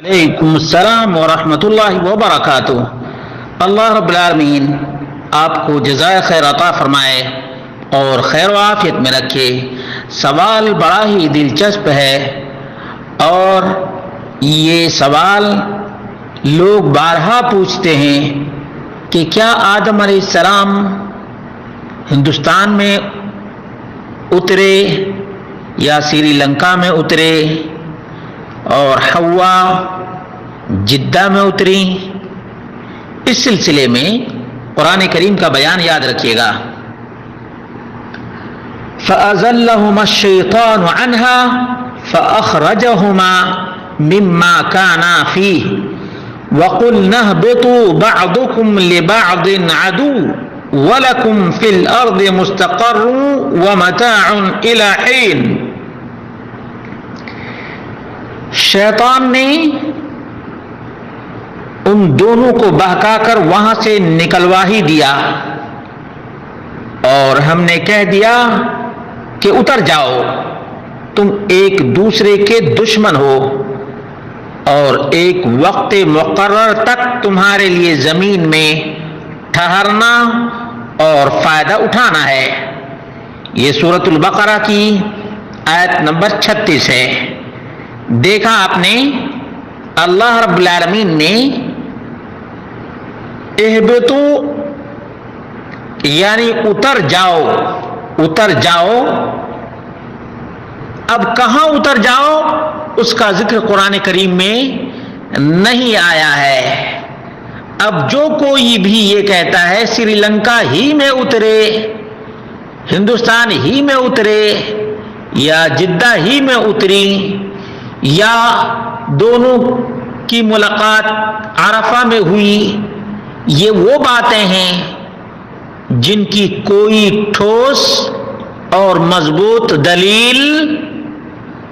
وعلیکم السلام ورحمۃ اللہ وبرکاتہ۔ اللہ رب العالمین آپ کو جزائے خیر عطا فرمائے اور خیر و عافیت میں رکھے۔ سوال بڑا ہی دلچسپ ہے اور یہ سوال لوگ بارہا پوچھتے ہیں کہ کیا آدم علیہ السلام ہندوستان میں اترے یا سری لنکا میں اترے اور حوا جدہ میں اتری؟ اس سلسلے میں قرآن کریم کا بیان یاد رکھیے گا۔ فَأَزَلَّهُمَا الشَّيْطَانُ عَنْهَا فَأَخْرَجَهُمَا مِمَّا كَانَا فِيهِ وَقُلْنَا اهْبِطُوا بَعْضُكُمْ لِبَعْضٍ عَدُوٌّ وَلَكُمْ فِي الْأَرْضِ مُسْتَقَرٌّ وَمَتَاعٌ إِلَى حِينٍ۔ شیطان نے ان دونوں کو بہکا کر وہاں سے نکلوا ہی دیا اور ہم نے کہہ دیا کہ اتر جاؤ، تم ایک دوسرے کے دشمن ہو اور ایک وقت مقرر تک تمہارے لیے زمین میں ٹھہرنا اور فائدہ اٹھانا ہے۔ یہ سورۃ البقرہ کی آیت نمبر 36 ہے۔ دیکھا آپ نے، اللہ رب العالمین نے اہبتو یعنی اتر جاؤ، اب کہاں اتر جاؤ اس کا ذکر قرآن کریم میں نہیں آیا ہے۔ اب جو کوئی بھی یہ کہتا ہے سری لنکا ہی میں اترے، ہندوستان ہی میں اترے یا جدہ ہی میں اتری یا دونوں کی ملاقات عرفہ میں ہوئی، یہ وہ باتیں ہیں جن کی کوئی ٹھوس اور مضبوط دلیل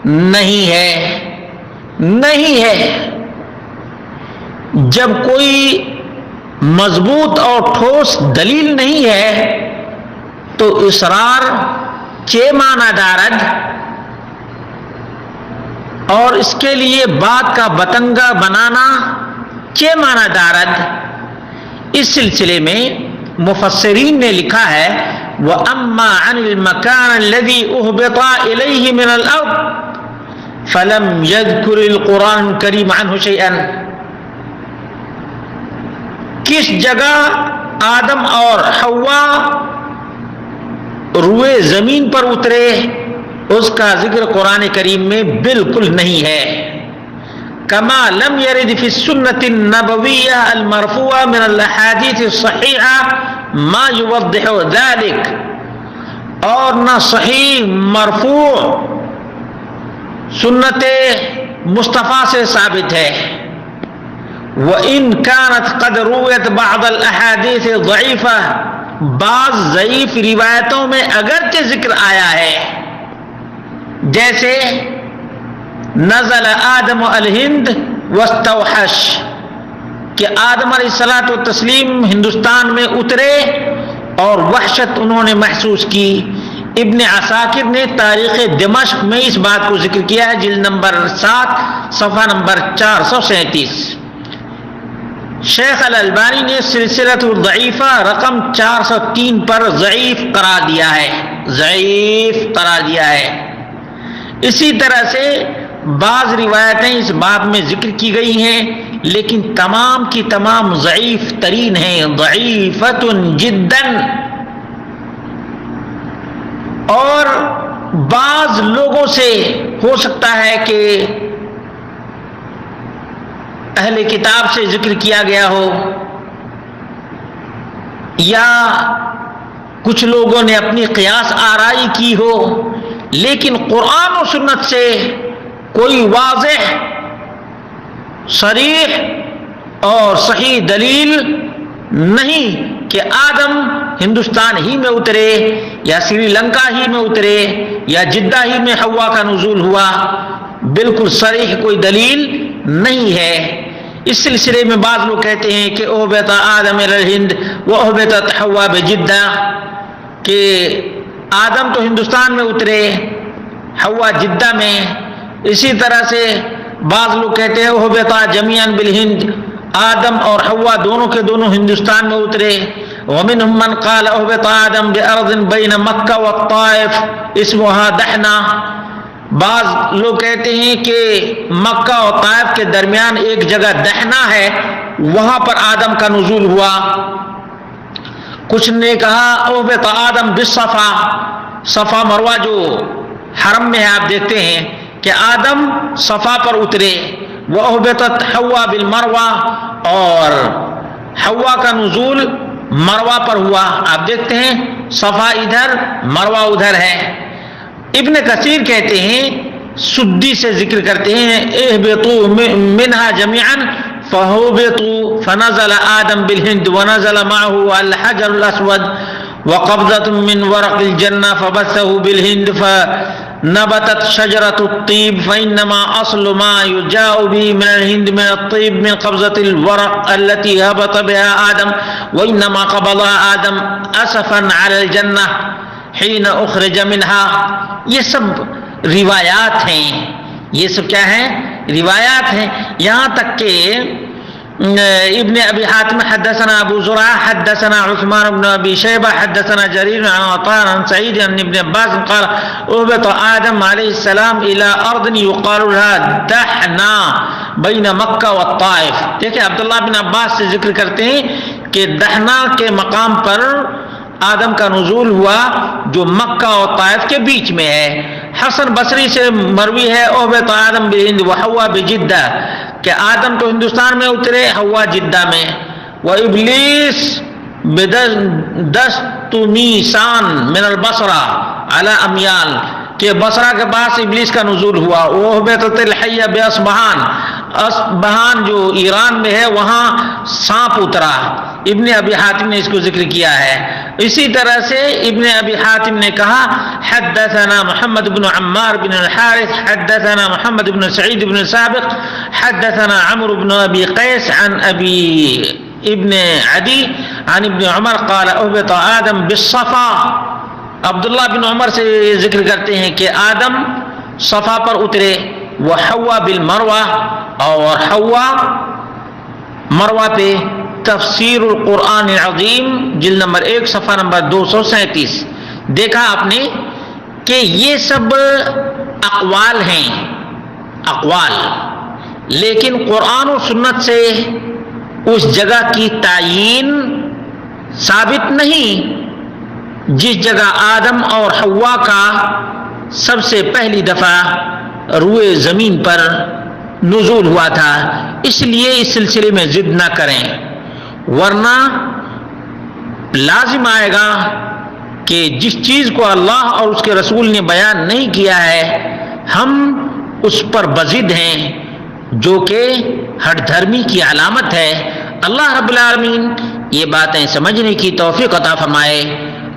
نہیں ہے۔ جب کوئی مضبوط اور ٹھوس دلیل نہیں ہے تو اصرار چے معنی دارد اور اس کے لیے بات کا بتنگا بنانا چے معنی دارد۔ اس سلسلے میں مفسرین نے لکھا ہے وَأَمَّا عَنِ الْمَكَانِ الَّذِي أُهْبِطَ إِلَيْهِ مِنَ الْأَرْضِ فَلَمْ يَذْكُرِ الْقُرْآنُ الْكَرِيمُ عَنْهُ شَيْئًا۔ کس جگہ آدم اور حوا روئے زمین پر اترے اس کا ذکر قرآن کریم میں بالکل نہیں ہے۔ کما لم یرد فی السنة النبویہ المرفوعہ من الاحادیث الصحیحہ ما یوضح ذلك، اور نہ صحیح مرفوع سنت مصطفیٰ سے ثابت ہے۔ وَإِن كَانَتْ قَدْ رُوِيَتْ بَعْضَ الْأَحَادِيثِ ضَعِيفَةً، بعض ضعیف روایتوں میں اگرچہ ذکر آیا ہے، جیسے نزل آدم الہند واستوحش کہ آدم علیہ الصلوۃ والتسلیم ہندوستان میں اترے اور وحشت انہوں نے محسوس کی۔ ابن عساکر نے تاریخ دمشق میں اس بات کو ذکر کیا ہے، جلد نمبر 7 صفحہ نمبر 437۔ شیخ الالبانی نے سلسلۃ الضعیفہ رقم 403 پر ضعیف قرار دیا ہے۔ اسی طرح سے بعض روایتیں اس باب میں ذکر کی گئی ہیں لیکن تمام کی تمام ضعیف ترین ہیں، ضعیفۃ جدا۔ اور بعض لوگوں سے ہو سکتا ہے کہ اہل کتاب سے ذکر کیا گیا ہو یا کچھ لوگوں نے اپنی قیاس آرائی کی ہو، لیکن قرآن و سنت سے کوئی واضح صریح اور صحیح دلیل نہیں کہ آدم ہندوستان ہی میں اترے یا سری لنکا ہی میں اترے یا جدہ ہی میں حوا کا نزول ہوا، بالکل صریح کوئی دلیل نہیں ہے۔ اس سلسلے میں بعض لوگ کہتے ہیں کہ اہبط آدم الی الہند واہبطت حوا بجدہ، کہ آدم تو ہندوستان میں اترے، حوا جدہ میں۔ اسی طرح سے بعض لوگ کہتے ہیں اہبطا جمیعاً بالہند، آدم اور حوا دونوں کے دونوں ہندوستان میں اترے. ومنهم من قال اهبط آدم بأرض بین مکہ والطائف اسمها دحنا. بعض لوگ کہتے ہیں کہ مکہ اور طائف کے درمیان ایک جگہ دحنا ہے، وہاں پر آدم کا نزول ہوا. کچھ نے کہا اہبط آدم بالصفا، صفا مروہ جو حرم میں ہے آپ دیکھتے ہیں کہ آدم صفا پر اترے. وَأُهْبِطَتْ حَوَّا بِالْمَرْوَةِ، اور حوا کا نزول مروہ پر ہوا. آپ دیکھتے ہیں صفا ادھر مروہ ادھر ہے. ابن کثیر کہتے ہیں، سدی سے ذکر کرتے ہیں، اہبطوا منها جميعا فهبطوا فنزل آدم بالهند ونزل معه الحجر الأسود وقبضة من ورق الجنة فبثه بالهند فنبتت شجرة الطيب فإنما أصل ما يجاء به من الهند من الطيب من قبضة الورق التي هبط بها آدم وإنما قبضها آدم أسفا على الجنة حين أخرج منها. یہ سب روایات ہیں، یہ سب کیا ہیں؟ روایات ہیں. یہاں تک کہ ابن ابی حاتم حدثنا ابو زرع حدثنا عثمان بن ابی شیبہ حدثنا جریر عن عطاء عن سعید عن ابن عباس قال اهبط آدم علیہ السلام الى ارض يقال لها دحنا بین مکہ والطائف. دیکھیں عبداللہ بن عباس سے ذکر کرتے ہیں کہ دحنا کے مقام پر آدم کا نزول ہوا جو مکہ اور طائف کے بیچ میں ہے. حسن بصری سے مروی ہے اہبط آدم بالہند وحوا بجدہ، کہ آدم تو ہندوستان میں اترے، حوا جدہ میں. وابلیس بدستمیسان من البصرہ علی امیال، کہ بصرہ کے پاس ابلیس کا نزول ہوا. اہبطت الحیہ باصبہان، اصبہان جو ایران میں ہے وہاں سانپ اترا. ابن ابی حاتم نے اس کو ذکر کیا ہے. اسی طرح سے ابن ابی حاتم نے کہا حدثنا محمد بن عمار بن الحارث حدثنا محمد بن سعید بن سابق حدثنا عمرو بن ابی قیس عن ابی ابن عدی عن ابن عمر قال اهبط آدم بالصفا. عبداللہ بن عمر سے ذکر کرتے ہیں کہ آدم صفا پر اترے. وحوا بالمروہ، اور حوا مروہ پہ. تفسیر القرآن العظیم جلد نمبر 1 صفحہ نمبر 237. دیکھا آپ نے کہ یہ سب اقوال ہیں، اقوال، لیکن قرآن و سنت سے اس جگہ کی تعیین ثابت نہیں جس جگہ آدم اور حوا کا سب سے پہلی دفعہ روئے زمین پر نزول ہوا تھا. اس لیے اس سلسلے میں ضد نہ کریں، ورنہ لازم آئے گا کہ جس چیز کو اللہ اور اس کے رسول نے بیان نہیں کیا ہے ہم اس پر بضد ہیں، جو کہ ہٹ دھرمی کی علامت ہے. اللہ رب العالمین یہ باتیں سمجھنے کی توفیق عطا فرمائے،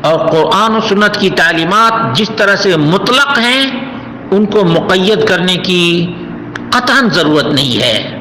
اور قرآن و سنت کی تعلیمات جس طرح سے مطلق ہیں ان کو مقید کرنے کی قطعاً ضرورت نہیں ہے.